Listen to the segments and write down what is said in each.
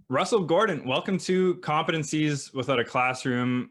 Russell Gordon, welcome to Competencies Without a Classroom.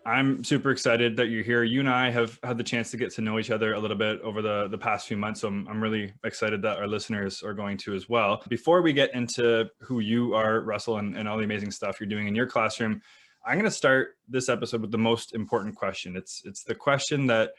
I'm super excited that you're here. You and I have had the chance to get to know each other a little bit over the past few months. So I'm really excited that our listeners are going to as well. Before we get into who you are, Russell, and all the amazing stuff you're doing in your classroom, I'm going to start this episode with the most important question. It's the question that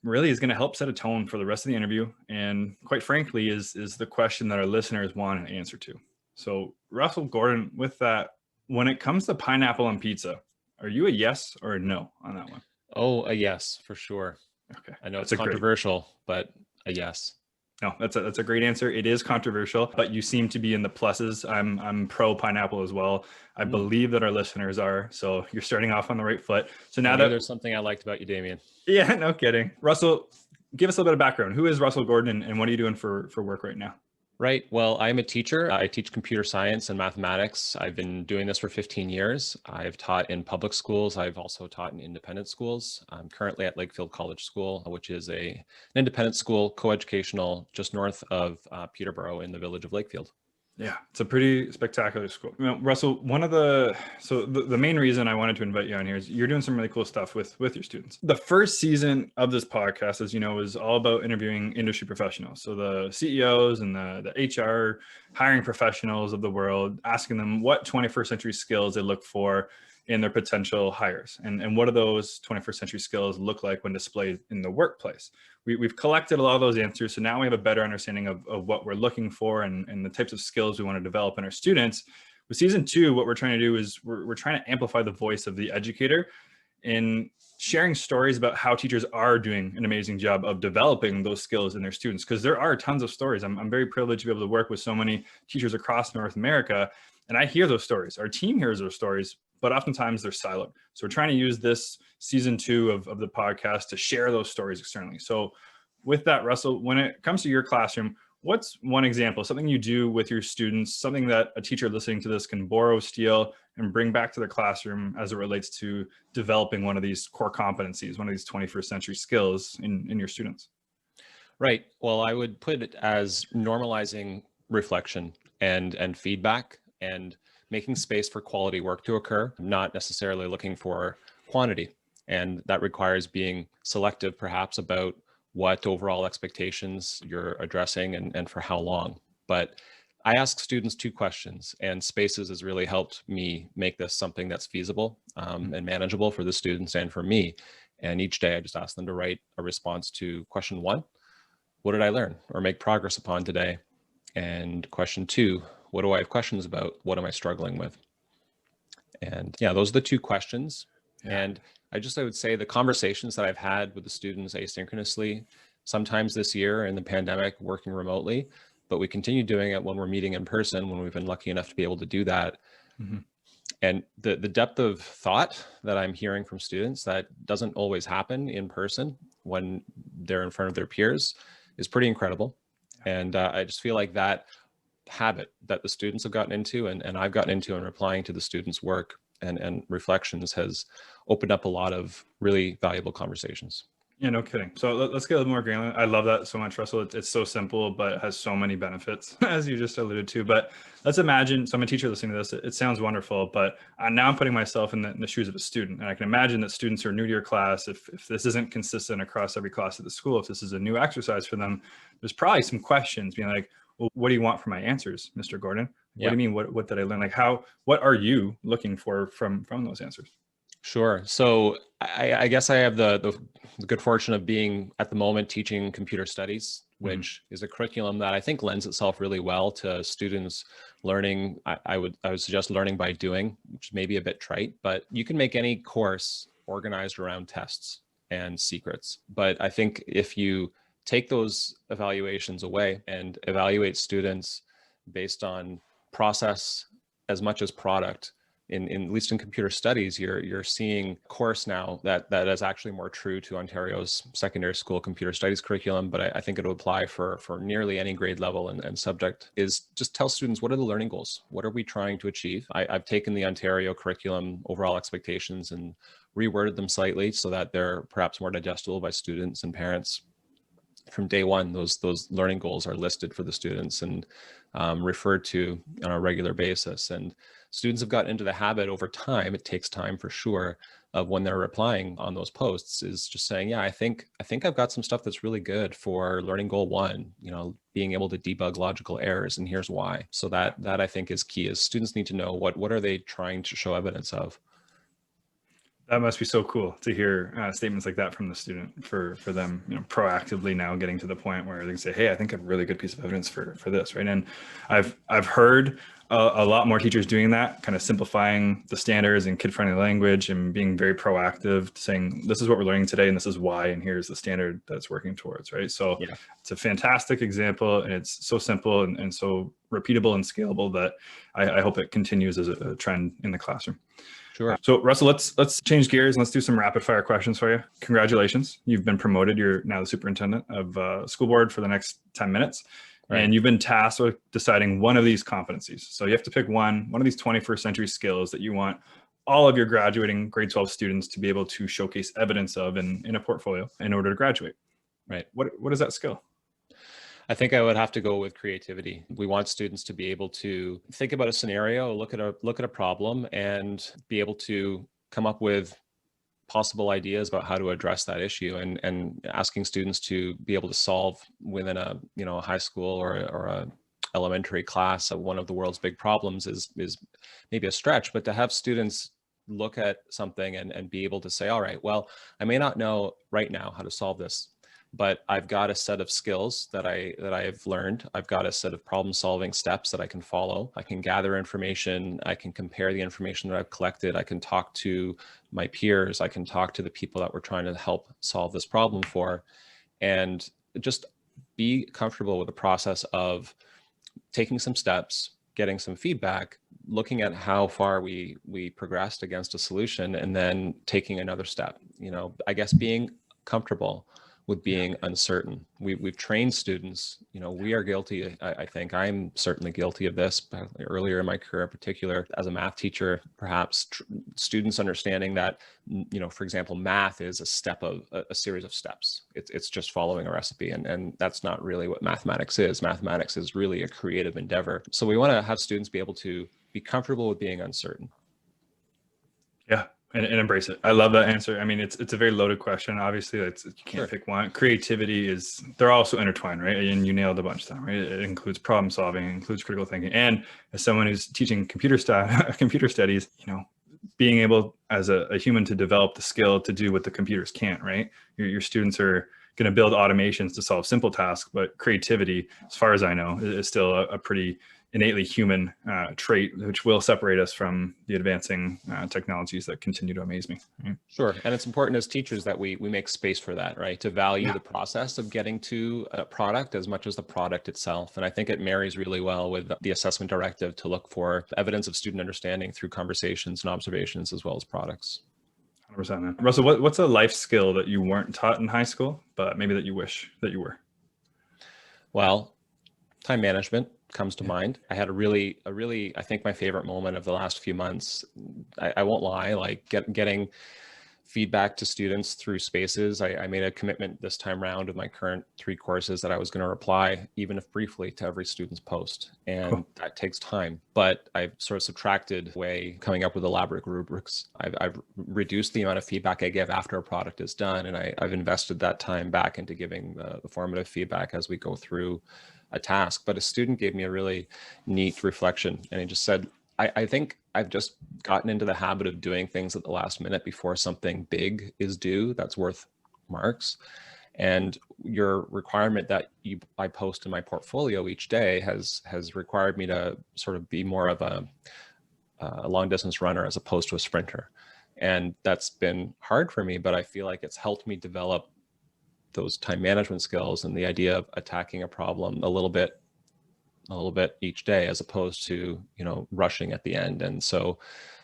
really is going to help set a tone for the rest of the interview. And quite frankly, is the question that our listeners want an answer to. So Russell Gordon, with that, when it comes to pineapple on pizza, are you a yes or a no on that one? Oh, a yes, for sure. Okay. I know That's it's a great. controversial, but a yes. No, that's a great answer. It is controversial, but you seem to be in the pluses. I'm pro pineapple as well. I believe that our listeners are. So you're starting off on the right foot. So now I knew that there's something I liked about you, Damien. yeah, no kidding. Russell, give us a little bit of background. Who is Russell Gordon and what are you doing for work right now? Right. Well, I'm a teacher. I teach computer science and mathematics. I've been doing this for 15 years. I've taught in public schools. I've also taught in independent schools. I'm currently at Lakefield College School, which is an independent school, coeducational, just north of Peterborough in the village of Lakefield. Yeah, it's a pretty spectacular school. Russell, the main reason I wanted to invite you on here is you're doing some really cool stuff with your students. The first season of this podcast, as you know, is all about interviewing industry professionals. So the CEOs and the HR hiring professionals of the world, asking them what 21st century skills they look for in their potential hires, and what do those 21st century skills look like when displayed in the workplace. We've collected a lot of those answers, so now we have a better understanding of what we're looking for and the types of skills we want to develop in our students. With season 2, what we're trying to do is we're trying to amplify the voice of the educator in sharing stories about how teachers are doing an amazing job of developing those skills in their students, because there are tons of stories. I'm very privileged to be able to work with so many teachers across North America, and I hear those stories. Our team hears those stories, but oftentimes they're siloed. So we're trying to use this season 2 of the podcast to share those stories externally. So with that, Russell, when it comes to your classroom, what's one example, something you do with your students, something that a teacher listening to this can borrow, steal, and bring back to the classroom as it relates to developing one of these core competencies, one of these 21st century skills in your students? Right. Well, I would put it as normalizing reflection and feedback and making space for quality work to occur, not necessarily looking for quantity. And that requires being selective, perhaps, about what overall expectations you're addressing and for how long. But I ask students 2 questions, and Spaces has really helped me make this something that's feasible and manageable for the students and for me. And each day I just ask them to write a response to question 1. What did I learn or make progress upon today? And question 2, what do I have questions about? What am I struggling with? And yeah, those are the 2 questions. Yeah. And I would say the conversations that I've had with the students asynchronously, sometimes this year in the pandemic, working remotely, but we continue doing it when we're meeting in person, when we've been lucky enough to be able to do that. Mm-hmm. And the depth of thought that I'm hearing from students that doesn't always happen in person when they're in front of their peers is pretty incredible. And I just feel like that habit that the students have gotten into and I've gotten into in replying to the students' work and reflections has opened up a lot of really valuable conversations. Yeah, no kidding. So let's get a little more granular. I love that so much, Russell. It's so simple, but it has so many benefits, as you just alluded to. But let's imagine, so I'm a teacher listening to this. It sounds wonderful, but now I'm putting myself in the shoes of a student. And I can imagine that students who are new to your class, if this isn't consistent across every class at the school, if this is a new exercise for them, there's probably some questions being like, well, what do you want from my answers, Mr. Gordon? What do you mean? What did I learn? Like what are you looking for from those answers? Sure. So I guess I have the good fortune of being at the moment teaching computer studies, which is a curriculum that I think lends itself really well to students learning. I would suggest learning by doing, which may be a bit trite, but you can make any course organized around tests and secrets. But I think if you take those evaluations away and evaluate students based on process as much as product, in at least in computer studies, you're seeing a course now that is actually more true to Ontario's secondary school computer studies curriculum, but I think it will apply for nearly any grade level and subject, is just tell students, what are the learning goals? What are we trying to achieve? I've taken the Ontario curriculum overall expectations and reworded them slightly so that they're perhaps more digestible by students and parents. From day one, those learning goals are listed for the students and referred to on a regular basis. And students have gotten into the habit over time, it takes time for sure, of when they're replying on those posts is just saying, yeah, I think I've got some stuff that's really good for learning goal 1, being able to debug logical errors, and here's why. So that I think is key, is students need to know what are they trying to show evidence of. That must be so cool to hear statements like that from the student for them, proactively now getting to the point where they can say, hey, I think I have a really good piece of evidence for this, right? And I've heard a lot more teachers doing that, kind of simplifying the standards and kid-friendly language and being very proactive, saying, this is what we're learning today and this is why, and here's the standard that's working towards, right? So yeah, it's a fantastic example, and it's so simple and so repeatable and scalable that I hope it continues as a trend in the classroom. Sure. So Russell, let's change gears and let's do some rapid fire questions for you. Congratulations. You've been promoted. You're now the superintendent of school board for the next 10 minutes. Right. And you've been tasked with deciding one of these competencies. So you have to pick one of these 21st century skills that you want all of your graduating grade 12 students to be able to showcase evidence of in a portfolio in order to graduate. Right. What is that skill? I think I would have to go with creativity. We want students to be able to think about a scenario, look at a problem, and be able to come up with possible ideas about how to address that issue, and asking students to be able to solve within a high school or a elementary class one of the world's big problems is maybe a stretch, but to have students look at something and be able to say, all right, well, I may not know right now how to solve this, but I've got a set of skills that I've learned. I've got a set of problem solving steps that I can follow. I can gather information. I can compare the information that I've collected. I can talk to my peers. I can talk to the people that we're trying to help solve this problem for, and just be comfortable with the process of taking some steps, getting some feedback, looking at how far we progressed against a solution, and then taking another step. I guess being comfortable with being uncertain. We've trained students, we are guilty. I think I'm certainly guilty of this earlier in my career, in particular as a math teacher, perhaps students understanding that, for example, math is a series of steps. It's just following a recipe. And that's not really what mathematics is. Mathematics is really a creative endeavor. So we want to have students be able to be comfortable with being uncertain. Yeah. And embrace it. I love that answer. I mean, it's a very loaded question. Obviously, you can't pick one. Creativity they're also intertwined, right? And you nailed a bunch of them, right? It includes problem solving, it includes critical thinking. And as someone who's teaching computer studies, being able as a human to develop the skill to do what the computers can't, right? Your students are going to build automations to solve simple tasks, but creativity, as far as I know, is still a pretty innately human trait, which will separate us from the advancing technologies that continue to amaze me. Right? Sure. And it's important as teachers that we make space for that, right? To value the process of getting to a product as much as the product itself. And I think it marries really well with the assessment directive to look for evidence of student understanding through conversations and observations as well as products. 100%, man. Russell, what's a life skill that you weren't taught in high school, but maybe that you wish that you were? Well, time management comes to mind. I had a really, I think my favorite moment of the last few months, I won't lie, like getting feedback to students through Spaces. I made a commitment this time round of my current 3 courses that I was going to reply, even if briefly, to every student's post. And that takes time, but I've sort of subtracted away coming up with elaborate rubrics. I've reduced the amount of feedback I give after a product is done. And I've invested that time back into giving the formative feedback as we go through a task. But a student gave me a really neat reflection, and he just said, I think I've just gotten into the habit of doing things at the last minute before something big is due that's worth marks. And your requirement that I post in my portfolio each day has required me to sort of be more of a long distance runner as opposed to a sprinter. And that's been hard for me, but I feel like it's helped me develop those time management skills and the idea of attacking a problem a little bit each day, as opposed to, rushing at the end. And so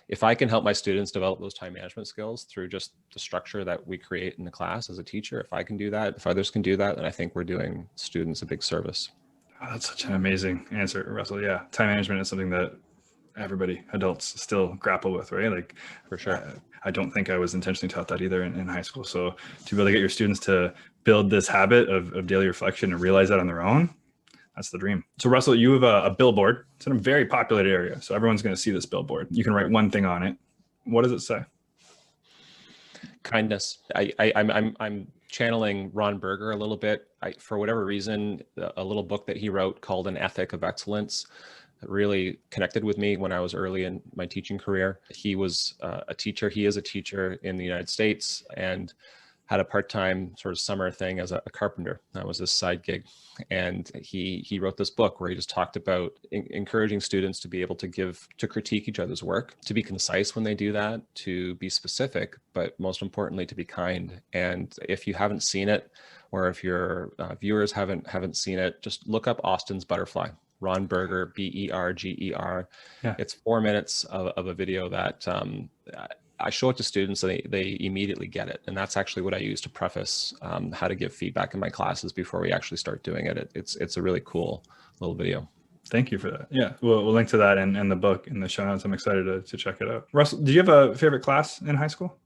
if I can help my students develop those time management skills through just the structure that we create in the class as a teacher, if I can do that, if others can do that, then I think we're doing students a big service. Oh, that's such an amazing answer, Russell. Yeah, time management is something that everybody, adults, still grapple with, right? Like, For sure. I don't think I was intentionally taught that either in high school. So to be able to get your students to build this habit of daily reflection and realize that on their own, that's the dream. So Russell, you have a billboard. It's in a very populated area, so everyone's going to see this billboard. You can write one thing on it. What does it say? Kindness. I'm channeling Ron Berger a little bit. For whatever reason, a little book that he wrote called An Ethic of Excellence really connected with me when I was early in my teaching career. He was a teacher. He is a teacher in the United States and had a part-time sort of summer thing as a carpenter. That was his side gig. And he wrote this book where he just talked about encouraging students to be able to critique each other's work, to be concise when they do that, to be specific, but most importantly, to be kind. And if you haven't seen it, or if your viewers haven't seen it, just look up Austin's Butterfly. Ron Berger, Berger. Yeah. It's 4 minutes of a video that I show it to students and they immediately get it. And that's actually what I use to preface how to give feedback in my classes before we actually start doing it. It's a really cool little video. Thank you for that. Yeah, we'll link to that and the book in the show notes. I'm excited to check it out. Russell, did you have a favorite class in high school?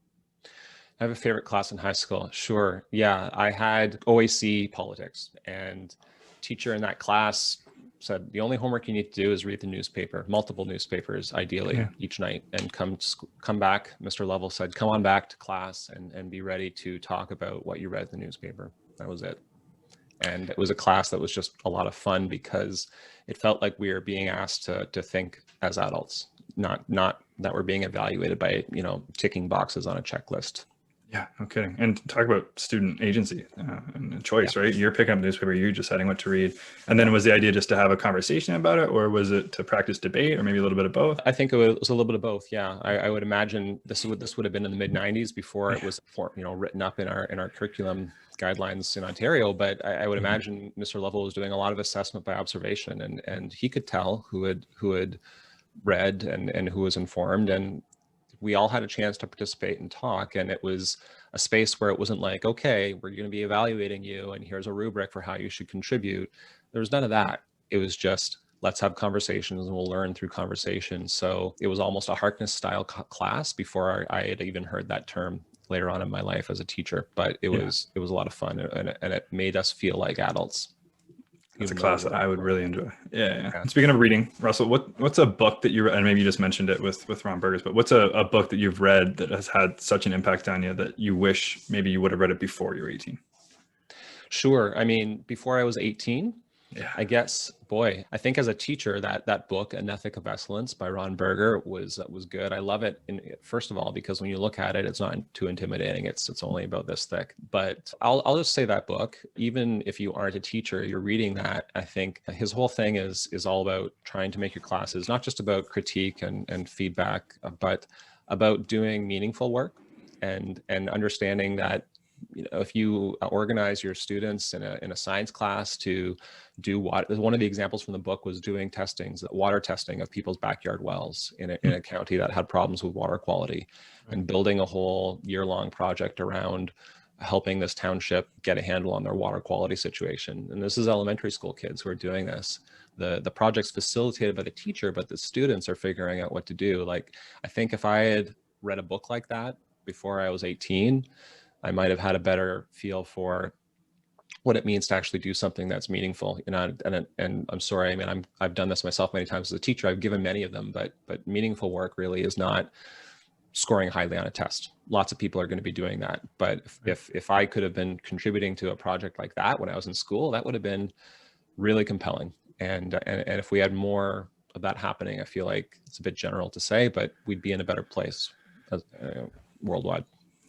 I have a favorite class in high school. Sure. Yeah, I had OAC politics, and teacher in that class said the only homework you need to do is read the newspaper, multiple newspapers, ideally each night, and come back. Mr. Lovell said, come on back to class and be ready to talk about what you read in the newspaper. That was it. And it was a class that was just a lot of fun because it felt like we were being asked to think as adults, not that we're being evaluated by, ticking boxes on a checklist. Yeah, no kidding. And talk about student agency and choice, right? You're picking up the newspaper, you're deciding what to read. And then was the idea just to have a conversation about it, or was it to practice debate, or maybe a little bit of both? I think it was a little bit of both. Yeah, I would imagine this would have been in the mid '90s before it was written up in our curriculum guidelines in Ontario. But I would imagine Mr. Lovell was doing a lot of assessment by observation, and he could tell who had read and who was informed, and we all had a chance to participate and talk. And it was a space where it wasn't like, okay, we're going to be evaluating you and here's a rubric for how you should contribute. There was none of that. It was just, let's have conversations and we'll learn through conversation. So it was almost a Harkness style class before I had even heard that term later on in my life as a teacher. But it was a lot of fun, and it made us feel like adults. It's a class that I would really enjoy. Yeah. Speaking of reading, Russell, what's a book that you read, and maybe you just mentioned it with Ron Burgers, but what's a book that you've read that has had such an impact on you that you wish maybe you would have read it before you were 18? Sure. I mean, before I was 18, I guess, boy, I think as a teacher, that book, An Ethic of Excellence by Ron Berger was good. I love it. First of all, because when you look at it, it's not too intimidating. It's only about this thick. But I'll just say that book, even if you aren't a teacher, you're reading that. I think his whole thing is all about trying to make your classes not just about critique and feedback, but about doing meaningful work and understanding that, if you organize your students in a science class to do one of the examples from the book was doing water testing of people's backyard wells in a county that had problems with water quality, and building a whole year-long project around helping this township get a handle on their water quality situation. And this is elementary school kids who are doing this. The project's facilitated by the teacher, but the students are figuring out what to do. Like, I think if I had read a book like that before I was 18, I might have had a better feel for what it means to actually do something that's meaningful. And I'm sorry, I mean, I've done this myself many times as a teacher. I've given many of them, but meaningful work really is not scoring highly on a test. Lots of people are going to be doing that. But if I could have been contributing to a project like that when I was in school, that would have been really compelling. And if we had more of that happening, I feel like it's a bit general to say, but we'd be in a better place worldwide.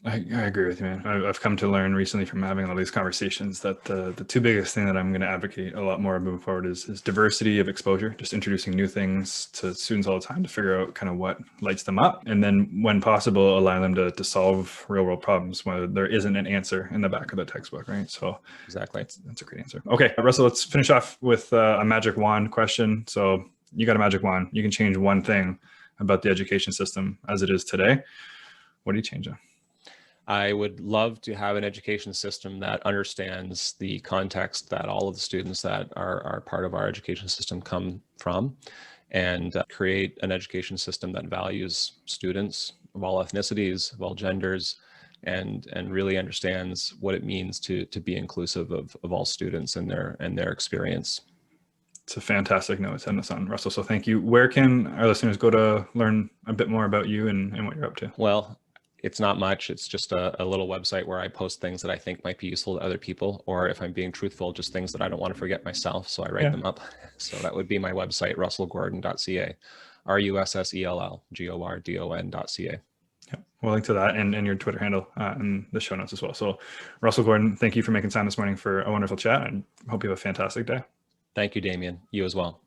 I agree with you, man. I've come to learn recently from having all these conversations that the two biggest thing that I'm going to advocate a lot more moving forward is diversity of exposure, just introducing new things to students all the time to figure out kind of what lights them up. And then when possible, allow them to solve real world problems where there isn't an answer in the back of the textbook, right? So exactly. That's a great answer. Okay, Russell, let's finish off with a magic wand question. So you got a magic wand. You can change one thing about the education system as it is today, what do you change on? I would love to have an education system that understands the context that all of the students that are part of our education system come from, and create an education system that values students of all ethnicities, of all genders, and really understands what it means to be inclusive of all students and their experience. It's a fantastic note to end us on, Russell. So thank you. Where can our listeners go to learn a bit more about you and what you're up to? Well, it's not much. It's just a little website where I post things that I think might be useful to other people, or if I'm being truthful, just things that I don't want to forget myself. So I write them up. So that would be my website, russellgordon.ca, russellgordon.ca. Yeah, we'll link to that and your Twitter handle in the show notes as well. So Russell Gordon, thank you for making time this morning for a wonderful chat, and hope you have a fantastic day. Thank you, Damien. You as well.